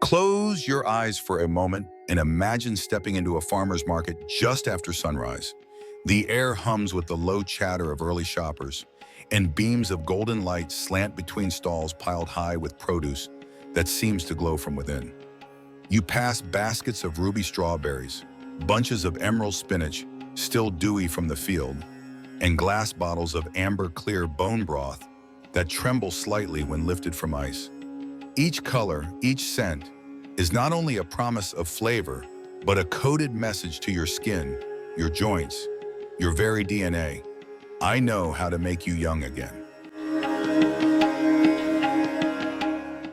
Close your eyes for a moment and imagine stepping into a farmer's market just after sunrise. The air hums with the low chatter of early shoppers, and beams of golden light slant between stalls piled high with produce that seems to glow from within. You pass baskets of ruby strawberries, bunches of emerald spinach, still dewy from the field, and glass bottles of amber-clear bone broth that tremble slightly when lifted from ice. Each color, each scent, is not only a promise of flavor, but a coded message to your skin, your joints, your very DNA. I know how to make you young again.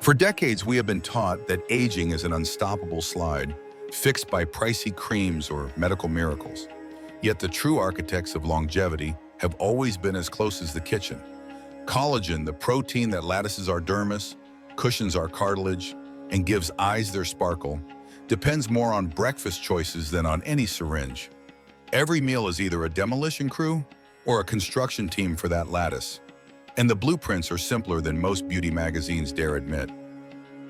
For decades, we have been taught that aging is an unstoppable slide, fixed by pricey creams or medical miracles. Yet the true architects of longevity have always been as close as the kitchen. Collagen, the protein that lattices our dermis, cushions our cartilage, and gives eyes their sparkle, depends more on breakfast choices than on any syringe. Every meal is either a demolition crew or a construction team for that lattice. And the blueprints are simpler than most beauty magazines dare admit.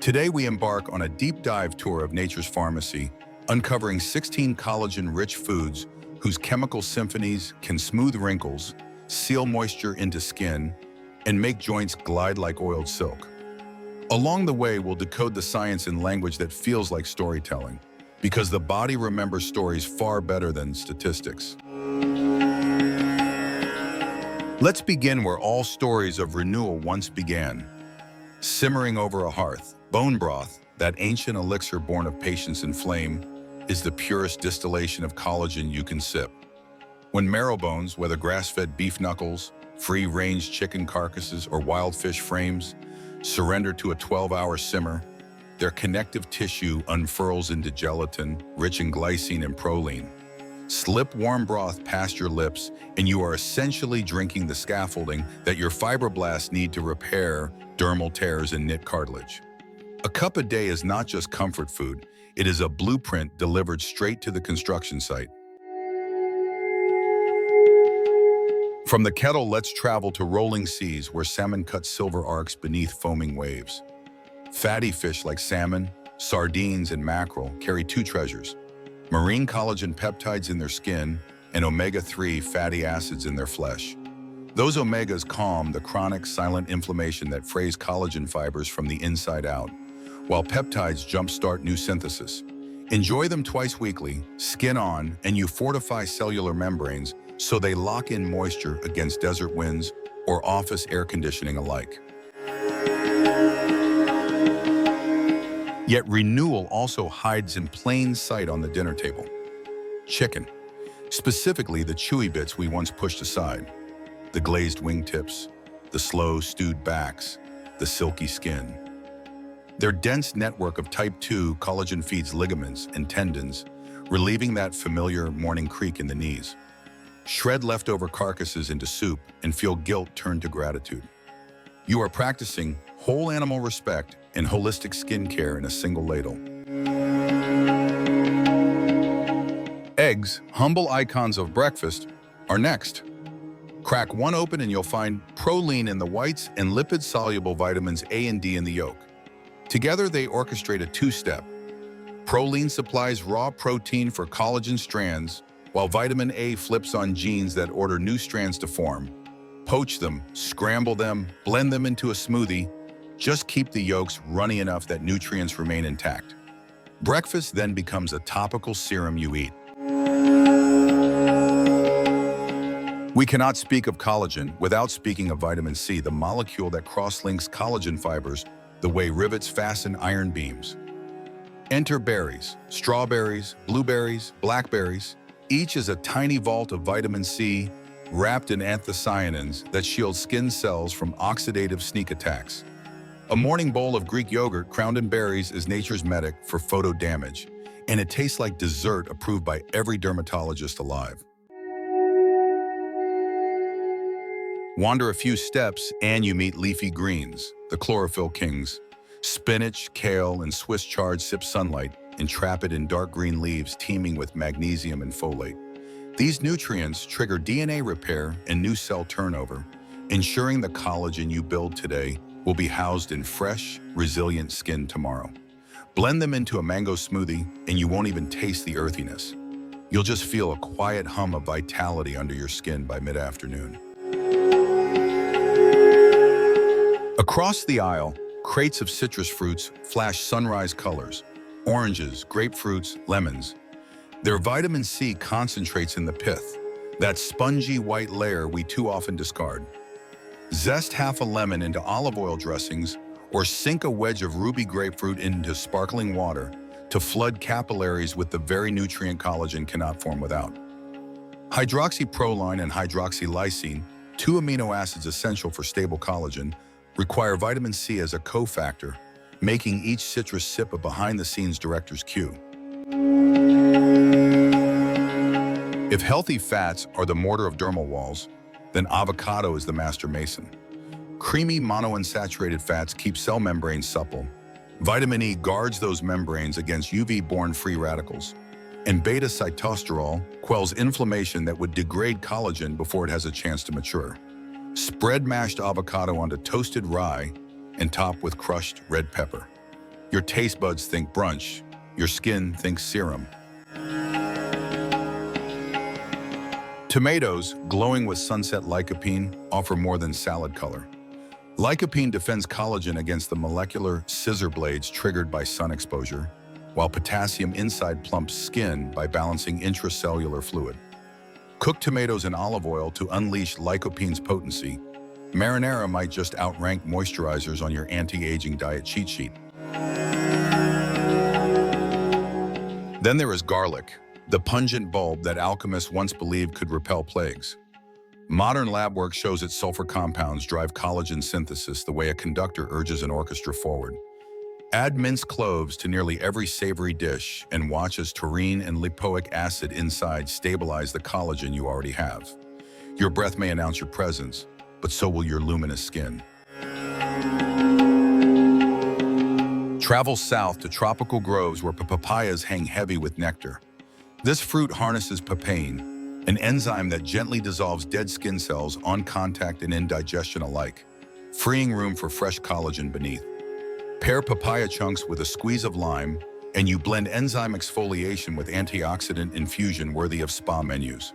Today we embark on a deep dive tour of nature's pharmacy, uncovering 16 collagen-rich foods whose chemical symphonies can smooth wrinkles, seal moisture into skin, and make joints glide like oiled silk. Along the way, we'll decode the science in language that feels like storytelling, because the body remembers stories far better than statistics. Let's begin where all stories of renewal once began. Simmering over a hearth, bone broth, that ancient elixir born of patience and flame, is the purest distillation of collagen you can sip. When marrow bones, whether grass-fed beef knuckles, free-range chicken carcasses, or wild fish frames, surrender to a 12-hour simmer, their connective tissue unfurls into gelatin, rich in glycine and proline. Slip warm broth past your lips, and you are essentially drinking the scaffolding that your fibroblasts need to repair dermal tears and knit cartilage. A cup a day is not just comfort food, it is a blueprint delivered straight to the construction site. From the kettle, let's travel to rolling seas where salmon cut silver arcs beneath foaming waves. Fatty fish like salmon, sardines, and mackerel carry two treasures: marine collagen peptides in their skin and omega-3 fatty acids in their flesh. Those omegas calm the chronic silent inflammation that frays collagen fibers from the inside out, while peptides jumpstart new synthesis. Enjoy them twice weekly, skin on, and you fortify cellular membranes so they lock in moisture against desert winds or office air conditioning alike. Yet renewal also hides in plain sight on the dinner table. Chicken, specifically the chewy bits we once pushed aside. The glazed wingtips, the slow stewed backs, the silky skin. Their dense network of type 2 collagen feeds ligaments and tendons, relieving that familiar morning creak in the knees. Shred leftover carcasses into soup and feel guilt turn to gratitude. You are practicing whole animal respect and holistic skincare in a single ladle. Eggs, humble icons of breakfast, are next. Crack one open and you'll find proline in the whites and lipid-soluble vitamins A and D in the yolk. Together, they orchestrate a two-step. Proline supplies raw protein for collagen strands, while vitamin A flips on genes that order new strands to form. Poach them, scramble them, blend them into a smoothie. Just keep the yolks runny enough that nutrients remain intact. Breakfast then becomes a topical serum you eat. We cannot speak of collagen without speaking of vitamin C, the molecule that cross-links collagen fibers the way rivets fasten iron beams. Enter berries, strawberries, blueberries, blackberries. Each is a tiny vault of vitamin C wrapped in anthocyanins that shield skin cells from oxidative sneak attacks. A morning bowl of Greek yogurt crowned in berries is nature's medic for photo damage, and it tastes like dessert approved by every dermatologist alive. Wander a few steps and you meet leafy greens, the chlorophyll kings. Spinach, kale, and Swiss chard sip sunlight, entrapped in dark green leaves teeming with magnesium and folate. These nutrients trigger DNA repair and new cell turnover, ensuring the collagen you build today will be housed in fresh, resilient skin tomorrow. Blend them into a mango smoothie and you won't even taste the earthiness. You'll just feel a quiet hum of vitality under your skin by mid-afternoon. Across the aisle, crates of citrus fruits flash sunrise colors: oranges, grapefruits, lemons. Their vitamin C concentrates in the pith, that spongy white layer we too often discard. Zest half a lemon into olive oil dressings or sink a wedge of ruby grapefruit into sparkling water to flood capillaries with the very nutrient collagen cannot form without. Hydroxyproline and hydroxylysine, two amino acids essential for stable collagen, require vitamin C as a cofactor, making each citrus sip a behind-the-scenes director's cue. If healthy fats are the mortar of dermal walls, then avocado is the master mason. Creamy monounsaturated fats keep cell membranes supple. Vitamin E guards those membranes against UV-borne free radicals. And beta-sitosterol quells inflammation that would degrade collagen before it has a chance to mature. Spread mashed avocado onto toasted rye and top with crushed red pepper. Your taste buds think brunch, your skin thinks serum. Tomatoes, glowing with sunset lycopene, offer more than salad color. Lycopene defends collagen against the molecular scissor blades triggered by sun exposure, while potassium inside plumps skin by balancing intracellular fluid. Cook tomatoes in olive oil to unleash lycopene's potency. Marinara might just outrank moisturizers on your anti-aging diet cheat sheet. Then there is garlic, the pungent bulb that alchemists once believed could repel plagues. Modern lab work shows its sulfur compounds drive collagen synthesis the way a conductor urges an orchestra forward. Add minced cloves to nearly every savory dish and watch as taurine and lipoic acid inside stabilize the collagen you already have. Your breath may announce your presence, but so will your luminous skin. Travel south to tropical groves where papayas hang heavy with nectar. This fruit harnesses papain, an enzyme that gently dissolves dead skin cells on contact and indigestion alike, freeing room for fresh collagen beneath. Pair papaya chunks with a squeeze of lime, and you blend enzyme exfoliation with antioxidant infusion worthy of spa menus.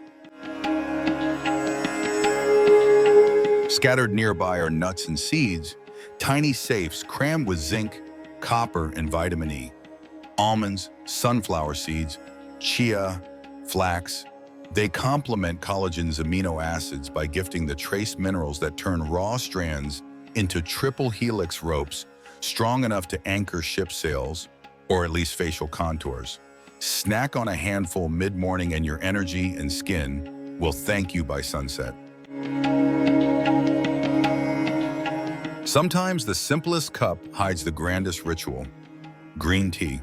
Scattered nearby are nuts and seeds, tiny safes crammed with zinc, copper, and vitamin E. Almonds, sunflower seeds, chia, flax. They complement collagen's amino acids by gifting the trace minerals that turn raw strands into triple helix ropes strong enough to anchor ship sails, or at least facial contours. Snack on a handful mid-morning and your energy and skin will thank you by sunset. Sometimes the simplest cup hides the grandest ritual. Green tea.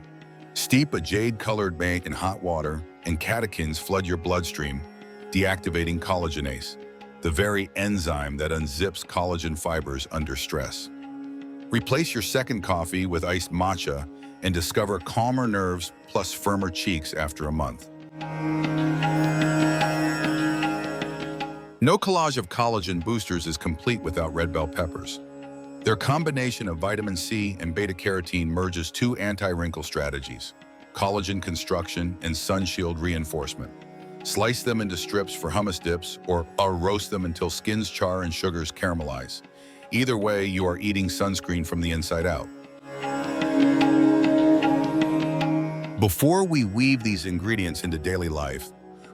Steep a jade-colored bank in hot water and catechins flood your bloodstream, deactivating collagenase, the very enzyme that unzips collagen fibers under stress. Replace your second coffee with iced matcha and discover calmer nerves plus firmer cheeks after a month. No collage of collagen boosters is complete without red bell peppers. Their combination of vitamin C and beta-carotene merges two anti-wrinkle strategies: collagen construction and sun shield reinforcement. Slice them into strips for hummus dips or roast them until skins char and sugars caramelize. Either way, you are eating sunscreen from the inside out. Before we weave these ingredients into daily life,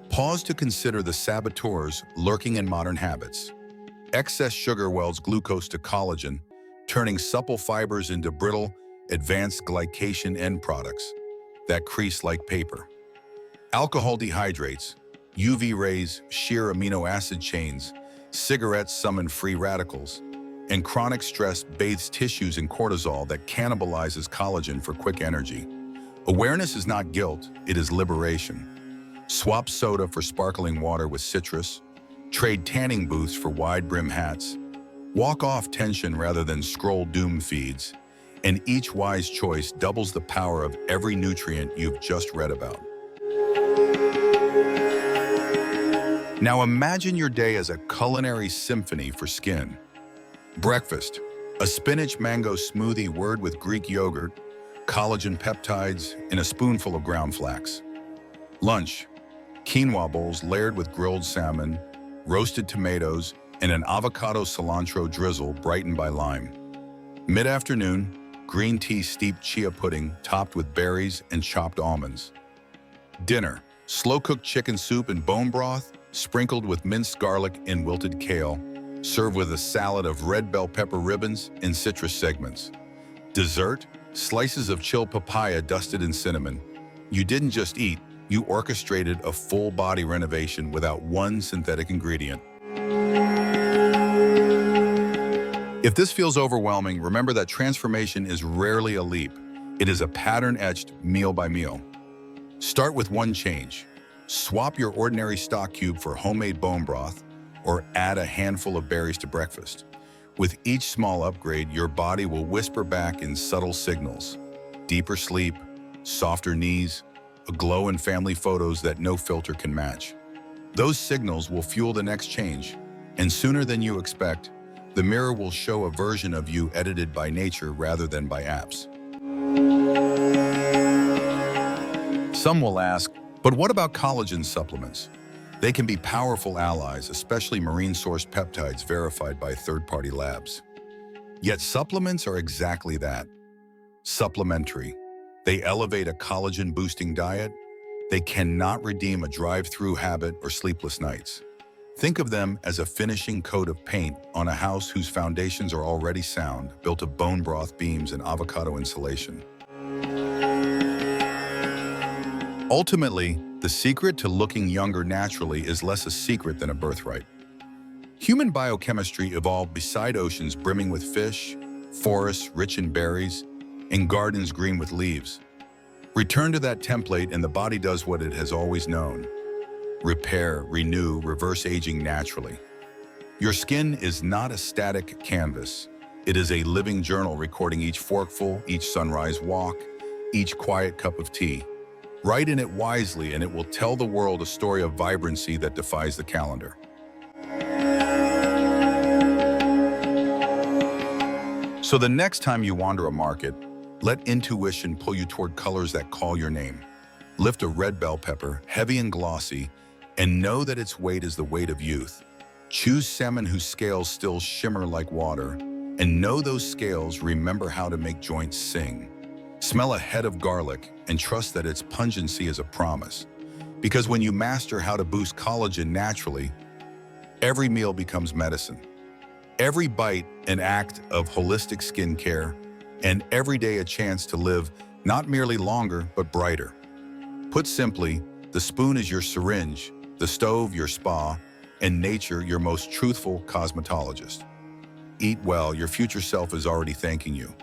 pause to consider the saboteurs lurking in modern habits. Excess sugar welds glucose to collagen, turning supple fibers into brittle, advanced glycation end products that crease like paper. Alcohol dehydrates, UV rays shear amino acid chains, cigarettes summon free radicals, and chronic stress bathes tissues in cortisol that cannibalizes collagen for quick energy. Awareness is not guilt, it is liberation. Swap soda for sparkling water with citrus, trade tanning booths for wide-brim hats, walk off tension rather than scroll doom feeds, and each wise choice doubles the power of every nutrient you've just read about. Now imagine your day as a culinary symphony for skin. Breakfast, a spinach mango smoothie word with Greek yogurt, collagen peptides, and a spoonful of ground flax. Lunch, quinoa bowls layered with grilled salmon, roasted tomatoes, and an avocado cilantro drizzle brightened by lime. Mid-afternoon, green tea steeped chia pudding topped with berries and chopped almonds. Dinner, slow-cooked chicken soup and bone broth, sprinkled with minced garlic and wilted kale, served with a salad of red bell pepper ribbons and citrus segments. Dessert, slices of chilled papaya dusted in cinnamon. You didn't just eat, you orchestrated a full-body renovation without one synthetic ingredient. If this feels overwhelming, remember that transformation is rarely a leap. It is a pattern etched meal by meal. Start with one change. Swap your ordinary stock cube for homemade bone broth, or add a handful of berries to breakfast. With each small upgrade, your body will whisper back in subtle signals. Deeper sleep, softer knees, a glow in family photos that no filter can match. Those signals will fuel the next change, and sooner than you expect, the mirror will show a version of you edited by nature rather than by apps. Some will ask, but what about collagen supplements? They can be powerful allies, especially marine-sourced peptides verified by third-party labs. Yet supplements are exactly that, supplementary. They elevate a collagen-boosting diet. They cannot redeem a drive-through habit or sleepless nights. Think of them as a finishing coat of paint on a house whose foundations are already sound, built of bone broth beams and avocado insulation. Ultimately, the secret to looking younger naturally is less a secret than a birthright. Human biochemistry evolved beside oceans brimming with fish, forests rich in berries, and gardens green with leaves. Return to that template and the body does what it has always known: repair, renew, reverse aging naturally. Your skin is not a static canvas. It is a living journal recording each forkful, each sunrise walk, each quiet cup of tea. Write in it wisely and it will tell the world a story of vibrancy that defies the calendar. So the next time you wander a market, let intuition pull you toward colors that call your name. Lift a red bell pepper, heavy and glossy, and know that its weight is the weight of youth. Choose salmon whose scales still shimmer like water, and know those scales remember how to make joints sing. Smell a head of garlic and trust that its pungency is a promise. Because when you master how to boost collagen naturally, every meal becomes medicine. Every bite an act of holistic skincare, and every day a chance to live not merely longer, but brighter. Put simply, the spoon is your syringe, the stove your spa, and nature your most truthful cosmetologist. Eat well, your future self is already thanking you.